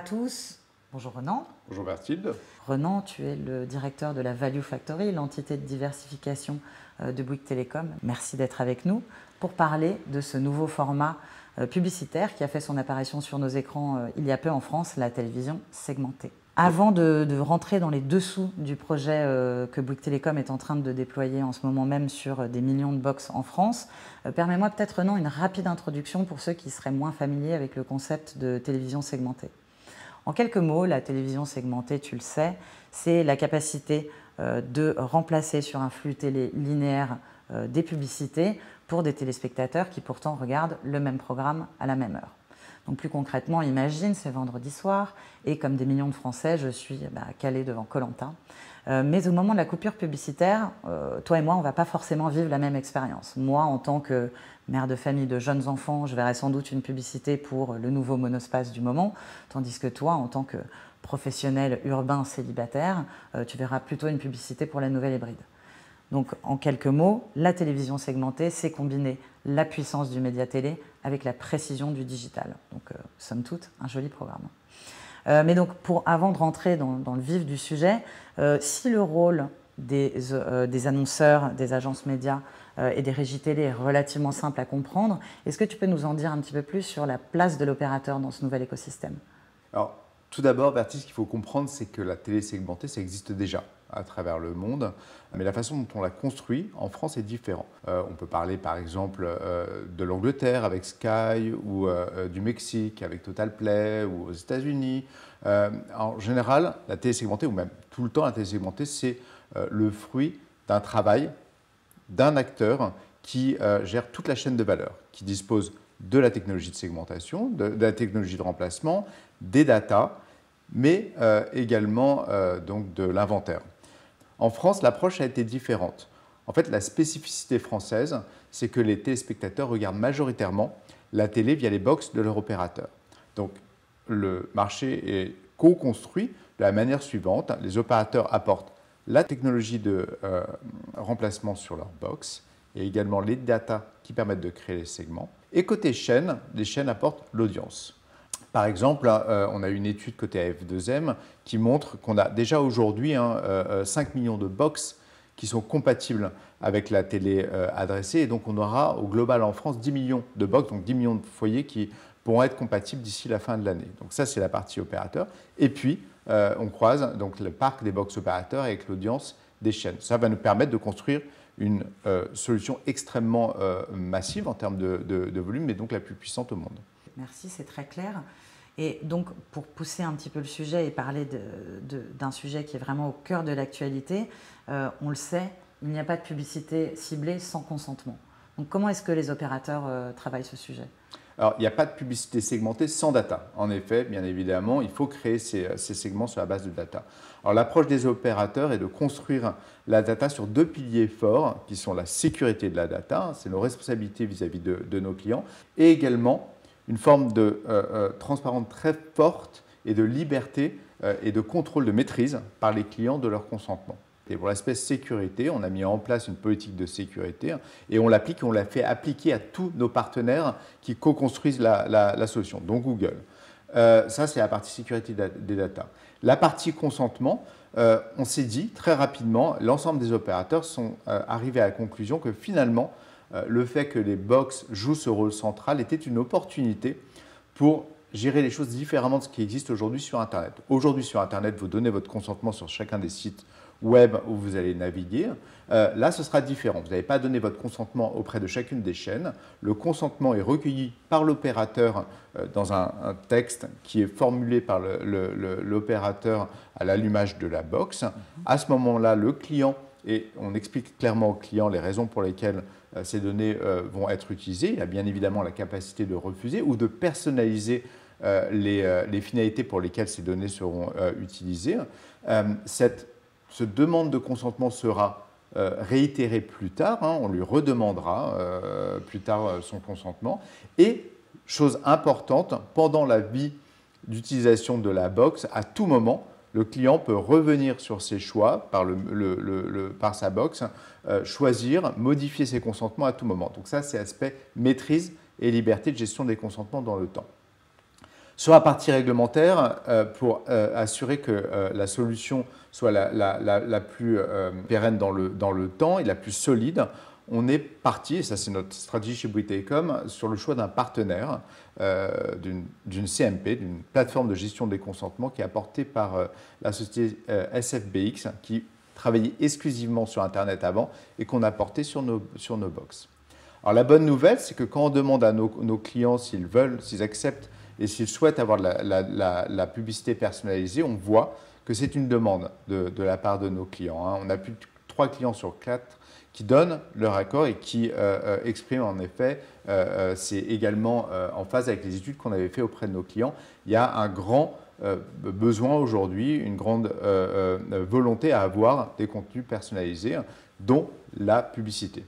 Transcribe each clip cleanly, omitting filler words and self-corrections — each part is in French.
tous. Bonjour Renan. Bonjour Berthilde. Renan, tu es le directeur de la Value Factory, l'entité de diversification de Bouygues Telecom. Merci d'être avec nous pour parler de ce nouveau format publicitaire qui a fait son apparition sur nos écrans il y a peu en France, la télévision segmentée. Avant de rentrer dans les dessous du projet que Bouygues Telecom est en train de déployer en ce moment même sur des millions de box en France, permets-moi peut-être, Renan, une rapide introduction pour ceux qui seraient moins familiers avec le concept de télévision segmentée. En quelques mots, la télévision segmentée, tu le sais, c'est la capacité de remplacer sur un flux télé linéaire des publicités pour des téléspectateurs qui pourtant regardent le même programme à la même heure. Donc plus concrètement, imagine, c'est vendredi soir et comme des millions de Français, je suis calée devant Koh-Lanta. Mais au moment de la coupure publicitaire, toi et moi, on ne va pas forcément vivre la même expérience. Moi, en tant que mère de famille de jeunes enfants, je verrai sans doute une publicité pour le nouveau monospace du moment, tandis que toi, en tant que professionnel urbain célibataire, tu verras plutôt une publicité pour la nouvelle hybride. Donc, en quelques mots, la télévision segmentée, c'est combiner la puissance du média télé avec la précision du digital. Donc, somme toute, un joli programme. Mais donc, avant de rentrer dans le vif du sujet, si le rôle des annonceurs, des agences médias et des régies télé est relativement simple à comprendre, est-ce que tu peux nous en dire un petit peu plus sur la place de l'opérateur dans ce nouvel écosystème? Alors, tout d'abord, Berthilde, ce qu'il faut comprendre, c'est que la télé segmentée, ça existe déjà à travers le monde, mais la façon dont on la construit en France est différente. On peut parler par exemple de l'Angleterre avec Sky ou du Mexique avec Total Play ou aux États-Unis. En général, la télé segmentée, ou même tout le temps la télé segmentée, c'est le fruit d'un travail d'un acteur qui gère toute la chaîne de valeur, qui dispose de la technologie de segmentation, de la technologie de remplacement, des datas, mais également donc de l'inventaire. En France, l'approche a été différente. En fait, la spécificité française, c'est que les téléspectateurs regardent majoritairement la télé via les box de leur opérateur. Donc, le marché est co-construit de la manière suivante. Les opérateurs apportent la technologie de remplacement sur leur box et également les datas qui permettent de créer les segments. Et côté chaîne, les chaînes apportent l'audience. Par exemple, on a une étude côté AF2M qui montre qu'on a déjà aujourd'hui 5 millions de box qui sont compatibles avec la télé adressée. Et donc, on aura au global en France 10 millions de box, donc 10 millions de foyers qui pourront être compatibles d'ici la fin de l'année. Donc ça, c'est la partie opérateur. Et puis, on croise donc le parc des box opérateurs avec l'audience des chaînes. Ça va nous permettre de construire une solution extrêmement massive en termes de volume, mais donc la plus puissante au monde. Merci, c'est très clair. Et donc, pour pousser un petit peu le sujet et parler d'un sujet qui est vraiment au cœur de l'actualité, on le sait, il n'y a pas de publicité ciblée sans consentement. Donc, comment est-ce que les opérateurs travaillent ce sujet? Alors, il n'y a pas de publicité segmentée sans data. En effet, bien évidemment, il faut créer ces segments sur la base de data. Alors, l'approche des opérateurs est de construire la data sur deux piliers forts, qui sont la sécurité de la data, c'est nos responsabilités vis-à-vis de nos clients, et également une forme de transparence très forte et de liberté et de contrôle de maîtrise par les clients de leur consentement. Et pour l'aspect sécurité, on a mis en place une politique de sécurité et on l'applique et on l'a fait appliquer à tous nos partenaires qui co-construisent la solution, dont Google. Ça, c'est la partie sécurité des data. La partie consentement, on s'est dit très rapidement, l'ensemble des opérateurs sont arrivés à la conclusion que finalement, le fait que les box jouent ce rôle central était une opportunité pour gérer les choses différemment de ce qui existe aujourd'hui sur Internet. Aujourd'hui sur Internet, vous donnez votre consentement sur chacun des sites web où vous allez naviguer. Là, ce sera différent. Vous n'avez pas donné votre consentement auprès de chacune des chaînes. Le consentement est recueilli par l'opérateur dans un texte qui est formulé par l'opérateur à l'allumage de la box. À ce moment-là, le client, et on explique clairement au client les raisons pour lesquelles ces données vont être utilisées. Il a bien évidemment la capacité de refuser ou de personnaliser les finalités pour lesquelles ces données seront utilisées. Cette demande de consentement sera réitérée plus tard, on lui redemandera plus tard son consentement. Et, chose importante, pendant la vie d'utilisation de la box, à tout moment, le client peut revenir sur ses choix par sa box, choisir, modifier ses consentements à tout moment. Donc ça, c'est l'aspect maîtrise et liberté de gestion des consentements dans le temps. Sur la partie réglementaire, pour assurer que la solution soit la plus pérenne dans le temps et la plus solide, on est parti, et ça c'est notre stratégie chez Bouygues Telecom, sur le choix d'un partenaire, d'une CMP, d'une plateforme de gestion des consentements qui est apportée par la société SFBX, qui travaillait exclusivement sur Internet avant et qu'on a porté sur nos box. Alors la bonne nouvelle, c'est que quand on demande à nos clients s'ils veulent, s'ils acceptent et s'ils souhaitent avoir la publicité personnalisée, on voit que c'est une demande de la part de nos clients. On a plus de 3 clients sur 4 qui donnent leur accord et qui expriment en effet, c'est également en phase avec les études qu'on avait fait auprès de nos clients. Il y a un grand besoin aujourd'hui, une grande volonté à avoir des contenus personnalisés, dont la publicité.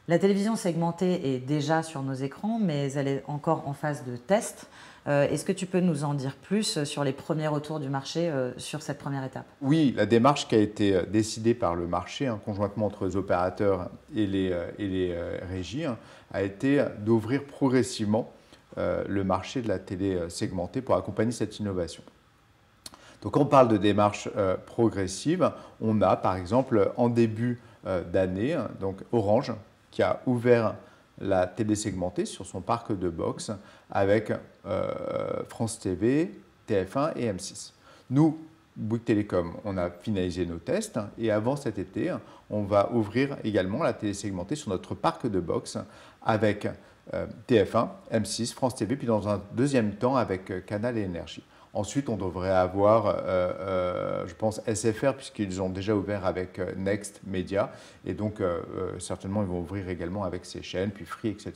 La télévision segmentée est déjà sur nos écrans, mais elle est encore en phase de test. Est-ce que tu peux nous en dire plus sur les premiers retours du marché sur cette première étape? Oui, la démarche qui a été décidée par le marché, conjointement entre les opérateurs et les régies, a été d'ouvrir progressivement le marché de la télé segmentée pour accompagner cette innovation. Donc, quand on parle de démarche progressive, on a par exemple en début d'année, donc Orange, qui a ouvert la télé segmentée sur son parc de box avec France TV, TF1 et M6. Nous, Bouygues Telecom, on a finalisé nos tests et avant cet été, on va ouvrir également la télé segmentée sur notre parc de box avec TF1, M6, France TV, puis dans un deuxième temps avec Canal et Énergie. Ensuite, on devrait avoir, je pense, SFR, puisqu'ils ont déjà ouvert avec Next Media. Et donc, certainement, ils vont ouvrir également avec ces chaînes, puis Free, etc.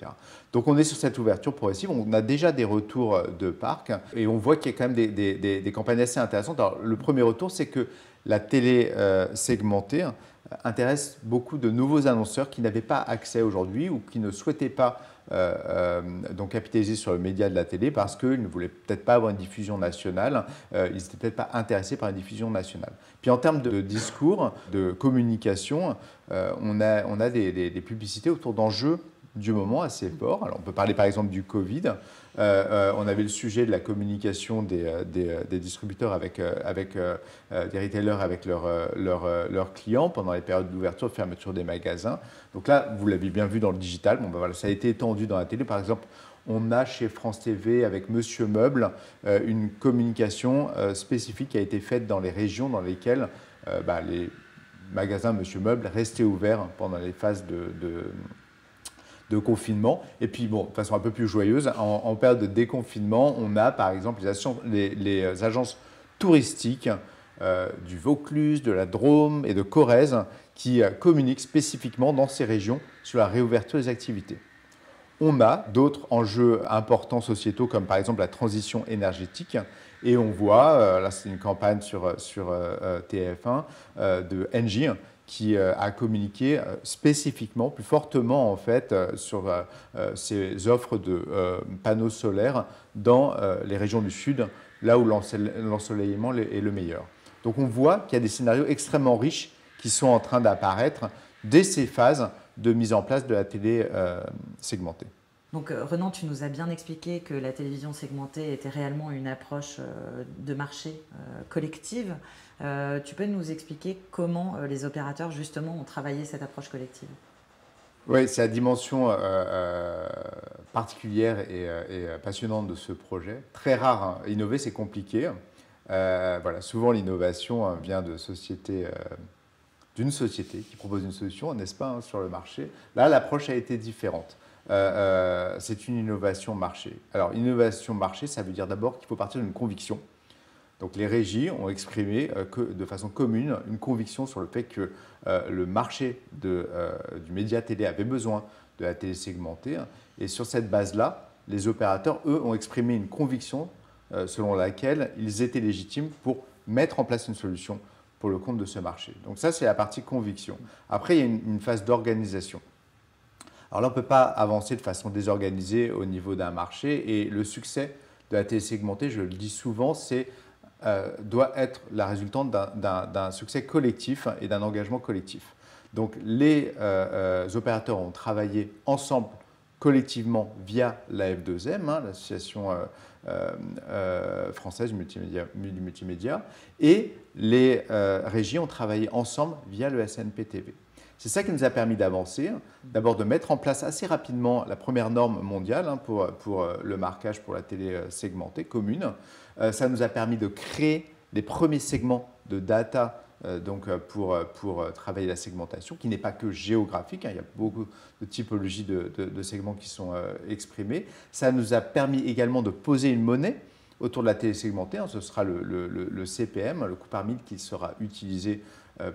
Donc, on est sur cette ouverture progressive. On a déjà des retours de parc et on voit qu'il y a quand même des campagnes assez intéressantes. Alors, le premier retour, c'est que la télé segmentée intéresse beaucoup de nouveaux annonceurs qui n'avaient pas accès aujourd'hui ou qui ne souhaitaient pas donc capitaliser sur le média de la télé parce qu'ils ne voulaient peut-être pas avoir une diffusion nationale, ils n'étaient peut-être pas intéressés par une diffusion nationale. Puis en termes de discours, de communication, on a des publicités autour d'enjeux du moment assez forts. Alors on peut parler par exemple du Covid. On avait le sujet de la communication des distributeurs avec des retailers avec leurs clients pendant les périodes d'ouverture, de fermeture des magasins. Donc là, vous l'avez bien vu dans le digital, bon, ben voilà, ça a été étendu dans la télé. Par exemple, on a chez France TV avec Monsieur Meuble une communication spécifique qui a été faite dans les régions dans lesquelles les magasins Monsieur Meuble restaient ouverts pendant les phases de confinement. Et puis, bon, de façon un peu plus joyeuse, en période de déconfinement, on a par exemple les agences touristiques du Vaucluse, de la Drôme et de Corrèze qui communiquent spécifiquement dans ces régions sur la réouverture des activités. On a d'autres enjeux importants sociétaux comme par exemple la transition énergétique et on voit, là c'est une campagne sur TF1 de Engie qui a communiqué spécifiquement, plus fortement en fait, sur ces offres de panneaux solaires dans les régions du Sud, là où l'ensoleillement est le meilleur. Donc on voit qu'il y a des scénarios extrêmement riches qui sont en train d'apparaître dès ces phases de mise en place de la télé segmentée. Donc Renan, tu nous as bien expliqué que la télévision segmentée était réellement une approche de marché collective. Tu peux nous expliquer comment les opérateurs justement ont travaillé cette approche collective? Oui, c'est la dimension particulière et passionnante de ce projet. Très rare, innover c'est compliqué. Voilà, souvent l'innovation vient de d'une société qui propose une solution, n'est-ce pas, sur le marché. Là, l'approche a été différente. C'est une innovation marché. Alors, innovation marché, ça veut dire d'abord qu'il faut partir d'une conviction. Donc, les régies ont exprimé de façon commune une conviction sur le fait que le marché du média télé avait besoin de la télé segmentée. Et sur cette base-là, les opérateurs, eux, ont exprimé une conviction selon laquelle ils étaient légitimes pour mettre en place une solution pour le compte de ce marché. Donc ça, c'est la partie conviction. Après, il y a une phase d'organisation. Alors là, on ne peut pas avancer de façon désorganisée au niveau d'un marché et le succès de la télé segmentée, je le dis souvent, doit être la résultante d'un succès collectif et d'un engagement collectif. Donc les opérateurs ont travaillé ensemble collectivement via la F2M, hein, l'association française du multimédia, et les régies ont travaillé ensemble via le SNPTV. C'est ça qui nous a permis d'avancer, d'abord de mettre en place assez rapidement la première norme mondiale hein, pour le marquage pour la télé segmentée commune. Ça nous a permis de créer les premiers segments de data pour travailler la segmentation, qui n'est pas que géographique, hein, il y a beaucoup de typologies de segments qui sont exprimés. Ça nous a permis également de poser une monnaie autour de la télé segmentée, hein, ce sera le CPM, le coût par mille qui sera utilisé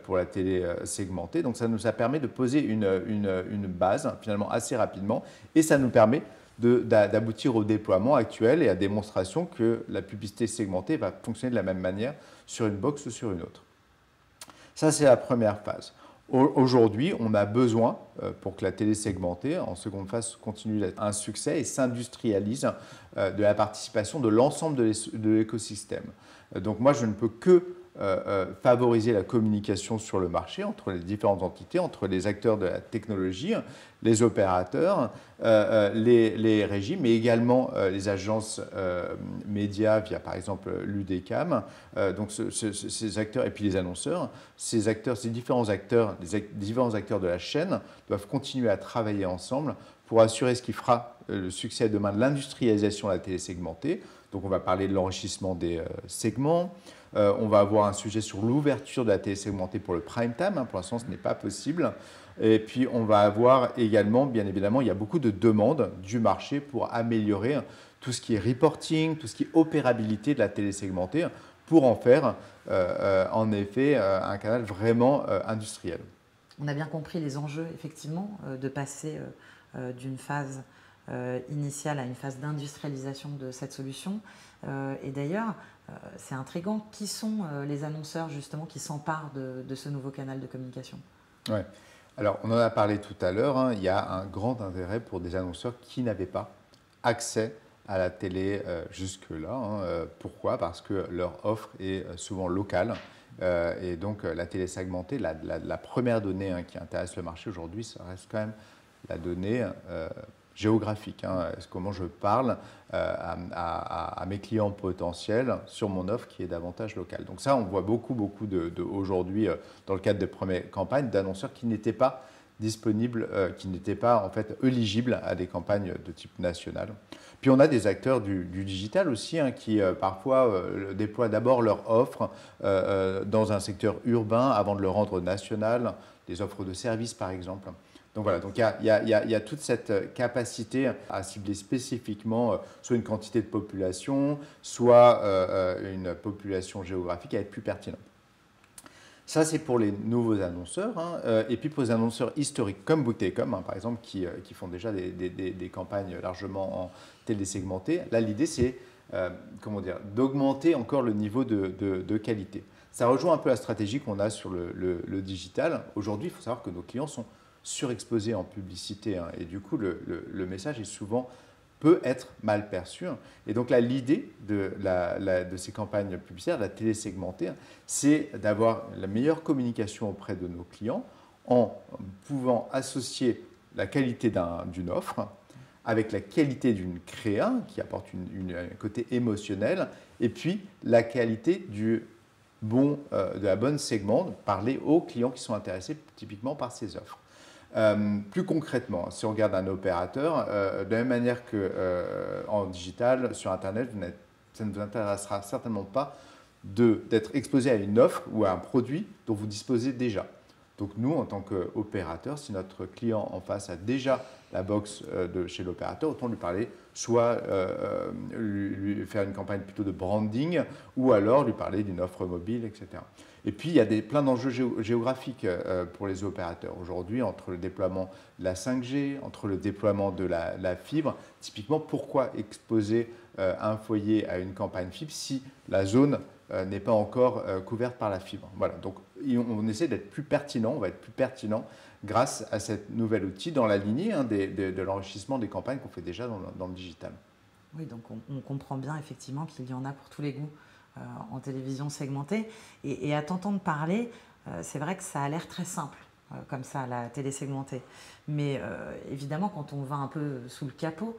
pour la télé segmentée. Donc ça nous a permis de poser une base finalement assez rapidement et ça nous permet d'aboutir au déploiement actuel et à la démonstration que la publicité segmentée va fonctionner de la même manière sur une box ou sur une autre. Ça, c'est la première phase. Aujourd'hui, on a besoin, pour que la télé segmentée, en seconde phase, continue d'être un succès et s'industrialise, de la participation de l'ensemble de l'écosystème. Donc moi, je ne peux que favoriser la communication sur le marché entre les différentes entités, entre les acteurs de la technologie, les opérateurs, les régies, mais également les agences médias via par exemple l'UDECAM, donc ces acteurs, et puis les annonceurs, ces différents acteurs de la chaîne doivent continuer à travailler ensemble pour assurer ce qui fera le succès demain de l'industrialisation de la télé segmentée. Donc on va parler de l'enrichissement des segments. On va avoir un sujet sur l'ouverture de la télé segmentée pour le prime time. Hein, pour l'instant, ce n'est pas possible. Et puis, on va avoir également, bien évidemment, il y a beaucoup de demandes du marché pour améliorer tout ce qui est reporting, tout ce qui est opérabilité de la télé segmentée pour en faire, en effet, un canal vraiment industriel. On a bien compris les enjeux, effectivement, de passer d'une phase initiale à une phase d'industrialisation de cette solution. Et d'ailleurs, c'est intriguant. Qui sont les annonceurs justement qui s'emparent de ce nouveau canal de communication? Ouais. Alors, on en a parlé tout à l'heure. Hein, il y a un grand intérêt pour des annonceurs qui n'avaient pas accès à la télé jusque-là. Hein. Pourquoi? Parce que leur offre est souvent locale. Et donc, la télé segmentée, la première donnée hein, qui intéresse le marché aujourd'hui, ça reste quand même la donnée géographique. Hein, comment je parle à mes clients potentiels sur mon offre qui est davantage locale. Donc ça, on voit beaucoup aujourd'hui, dans le cadre des premières campagnes, d'annonceurs qui n'étaient pas disponibles, qui n'étaient pas en fait éligibles à des campagnes de type national. Puis on a des acteurs du digital aussi hein, qui parfois déploient d'abord leur offre dans un secteur urbain avant de le rendre national, des offres de services par exemple. Donc voilà, donc il y a toute cette capacité à cibler spécifiquement soit une quantité de population, soit une population géographique, à être plus pertinent. Ça, c'est pour les nouveaux annonceurs. Hein. Et puis pour les annonceurs historiques comme Bouygues Telecom, hein, par exemple, qui font déjà des campagnes largement en télésegmentée. Là, l'idée, c'est d'augmenter encore le niveau de qualité. Ça rejoint un peu la stratégie qu'on a sur le digital. Aujourd'hui, il faut savoir que nos clients sont surexposés en publicité. Hein, et du coup, le message peut être mal perçu. Et donc là, l'idée de ces campagnes publicitaires, de la télé segmentée, c'est d'avoir la meilleure communication auprès de nos clients en pouvant associer la qualité d'une offre avec la qualité d'une créa qui apporte un côté émotionnel et puis la qualité de la bonne segment, parler aux clients qui sont intéressés typiquement par ces offres. Plus concrètement, si on regarde un opérateur, de la même manière qu'en digital, sur Internet, ça ne vous intéressera certainement pas d'être exposé à une offre ou à un produit dont vous disposez déjà. Donc nous, en tant qu'opérateur, si notre client en face a déjà la box de chez l'opérateur, autant lui parler, soit lui faire une campagne plutôt de branding, ou alors lui parler d'une offre mobile, etc. Et puis, il y a plein d'enjeux géographiques pour les opérateurs. Aujourd'hui, entre le déploiement de la 5G, entre le déploiement de la fibre, typiquement, pourquoi exposer un foyer à une campagne fibre si la zone n'est pas encore couverte par la fibre? Voilà, donc on essaie d'être plus pertinent, on va être plus pertinent grâce à cet nouvel outil dans la lignée hein, de l'enrichissement des campagnes qu'on fait déjà dans le digital. Oui, donc on comprend bien effectivement qu'il y en a pour tous les goûts en télévision segmentée. Et à t'entendre parler, c'est vrai que ça a l'air très simple comme ça, la télé segmentée. Mais évidemment, quand on va un peu sous le capot,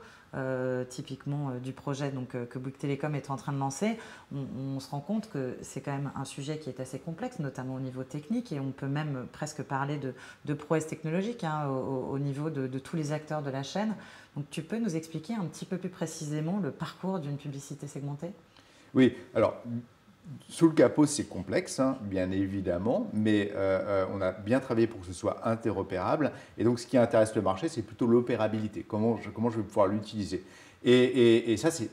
typiquement du projet que Bouygues Telecom est en train de lancer, on se rend compte que c'est quand même un sujet qui est assez complexe, notamment au niveau technique, et on peut même presque parler de prouesse technologique hein, au niveau de tous les acteurs de la chaîne. Donc tu peux nous expliquer un petit peu plus précisément le parcours d'une publicité segmentée? Oui, alors sous le capot, c'est complexe, hein, bien évidemment, mais on a bien travaillé pour que ce soit interopérable. Et donc, ce qui intéresse le marché, c'est plutôt l'opérabilité, comment je vais pouvoir l'utiliser. Et ça, c'est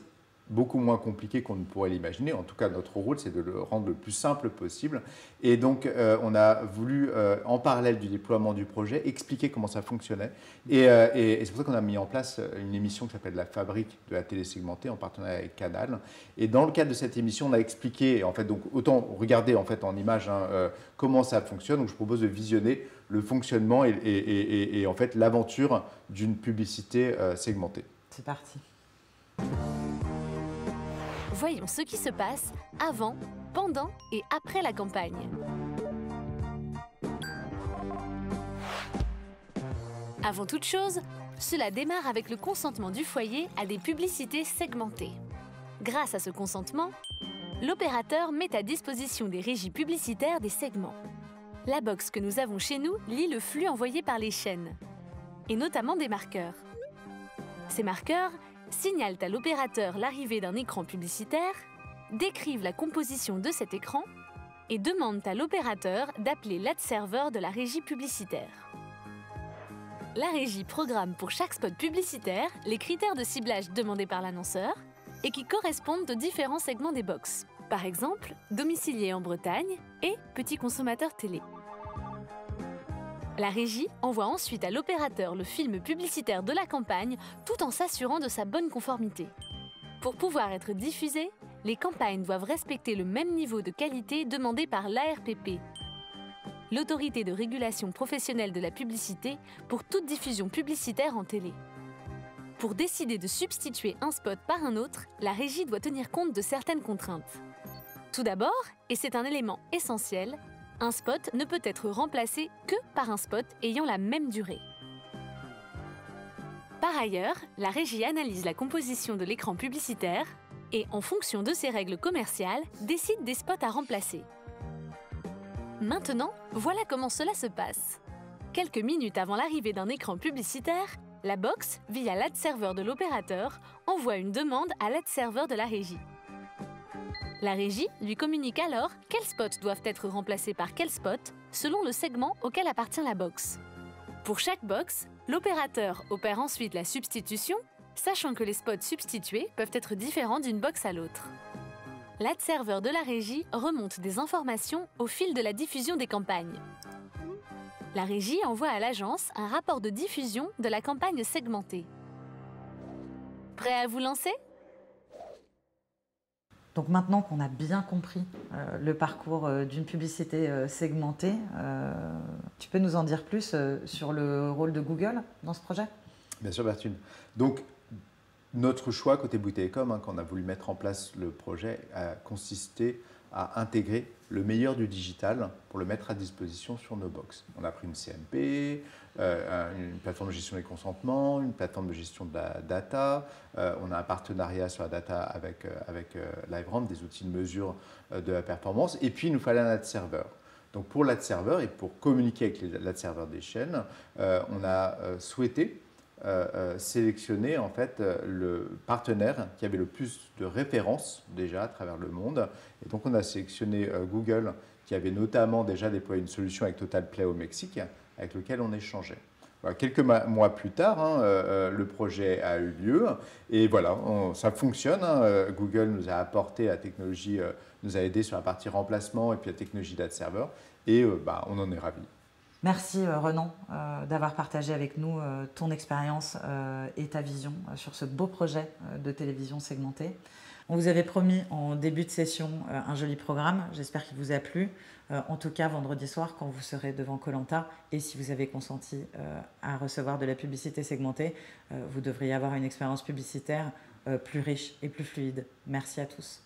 beaucoup moins compliqué qu'on ne pourrait l'imaginer. En tout cas, notre rôle, c'est de le rendre le plus simple possible. Et donc, on a voulu, en parallèle du déploiement du projet, expliquer comment ça fonctionnait. Et c'est pour ça qu'on a mis en place une émission qui s'appelle La Fabrique de la télé segmentée en partenariat avec Canal. Et dans le cadre de cette émission, on a expliqué, en fait, donc autant regarder en fait en image hein, comment ça fonctionne. Donc, je propose de visionner le fonctionnement et en fait l'aventure d'une publicité segmentée. C'est parti. Voyons ce qui se passe avant, pendant et après la campagne. Avant toute chose, cela démarre avec le consentement du foyer à des publicités segmentées. Grâce à ce consentement, l'opérateur met à disposition des régies publicitaires des segments. La box que nous avons chez nous lit le flux envoyé par les chaînes, et notamment des marqueurs. Ces marqueurs signalent à l'opérateur l'arrivée d'un écran publicitaire, décrivent la composition de cet écran et demandent à l'opérateur d'appeler l'ad-serveur de la régie publicitaire. La régie programme pour chaque spot publicitaire les critères de ciblage demandés par l'annonceur et qui correspondent aux différents segments des box. Par exemple, domicilié en Bretagne et petit consommateur télé. La régie envoie ensuite à l'opérateur le film publicitaire de la campagne tout en s'assurant de sa bonne conformité. Pour pouvoir être diffusées, les campagnes doivent respecter le même niveau de qualité demandé par l'ARPP, l'autorité de régulation professionnelle de la publicité pour toute diffusion publicitaire en télé. Pour décider de substituer un spot par un autre, la régie doit tenir compte de certaines contraintes. Tout d'abord, et c'est un élément essentiel, un spot ne peut être remplacé que par un spot ayant la même durée. Par ailleurs, la régie analyse la composition de l'écran publicitaire et, en fonction de ses règles commerciales, décide des spots à remplacer. Maintenant, voilà comment cela se passe. Quelques minutes avant l'arrivée d'un écran publicitaire, la box, via l'ad-serveur de l'opérateur, envoie une demande à l'ad-serveur de la régie. La régie lui communique alors quels spots doivent être remplacés par quels spots selon le segment auquel appartient la box. Pour chaque box, l'opérateur opère ensuite la substitution, sachant que les spots substitués peuvent être différents d'une box à l'autre. L'ad-serveur de la régie remonte des informations au fil de la diffusion des campagnes. La régie envoie à l'agence un rapport de diffusion de la campagne segmentée. Prêt à vous lancer ? Donc maintenant qu'on a bien compris le parcours d'une publicité segmentée, tu peux nous en dire plus sur le rôle de Google dans ce projet? Bien sûr, Bertune. Donc, notre choix côté Bouygues Telecom, quand on a voulu mettre en place le projet, a consisté à intégrer le meilleur du digital pour le mettre à disposition sur nos box. On a pris une CMP, une plateforme de gestion des consentements, une plateforme de gestion de la data, on a un partenariat sur la data avec LiveRamp, des outils de mesure de la performance, et puis il nous fallait un ad-serveur. Donc pour l'ad-serveur et pour communiquer avec l'ad-serveur des chaînes, on a souhaité sélectionner en fait le partenaire qui avait le plus de références déjà à travers le monde. Et donc on a sélectionné Google qui avait notamment déjà déployé une solution avec TotalPlay au Mexique avec lequel on échangeait. Voilà, quelques mois plus tard, le projet a eu lieu et voilà, ça fonctionne. Google nous a apporté la technologie, nous a aidé sur la partie remplacement et puis la technologie d'ad-serveur et on en est ravis. Merci Renan d'avoir partagé avec nous ton expérience et ta vision sur ce beau projet de télévision segmentée. On vous avait promis en début de session un joli programme, j'espère qu'il vous a plu. En tout cas, vendredi soir, quand vous serez devant Koh-Lanta et si vous avez consenti à recevoir de la publicité segmentée, vous devriez avoir une expérience publicitaire plus riche et plus fluide. Merci à tous.